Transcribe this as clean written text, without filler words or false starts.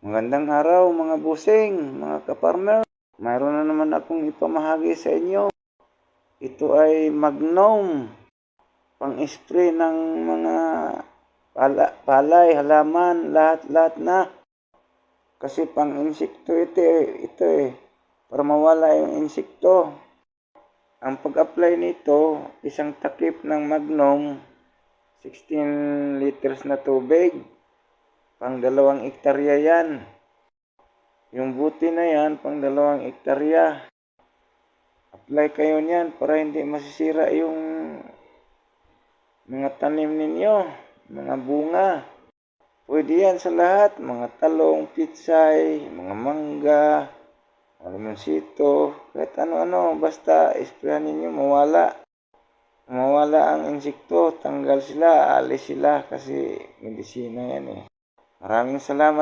Magandang araw mga busing, mga kaparmer. Mayroon na naman akong ipamahagi sa inyo. Ito ay Magnum, pang-spray ng mga palay, halaman, lahat-lahat na. Kasi pang-insekto ito para mawala yung insekto. Ang pag-apply nito, isang takip ng Magnum, 16 liters na tubig. Pang 2 hektarya yan. Yung buti na yan, pang 2 hektarya. Apply kayo niyan para hindi masisira yung mga tanim ninyo, mga bunga. Pwede yan sa lahat, mga talong, pitsay, mga mangga, limonsito, kahit ano-ano. Basta sprayan ninyo, mawala ang insekto, tanggal sila, alis sila kasi medisina yan eh. Maraming salamat.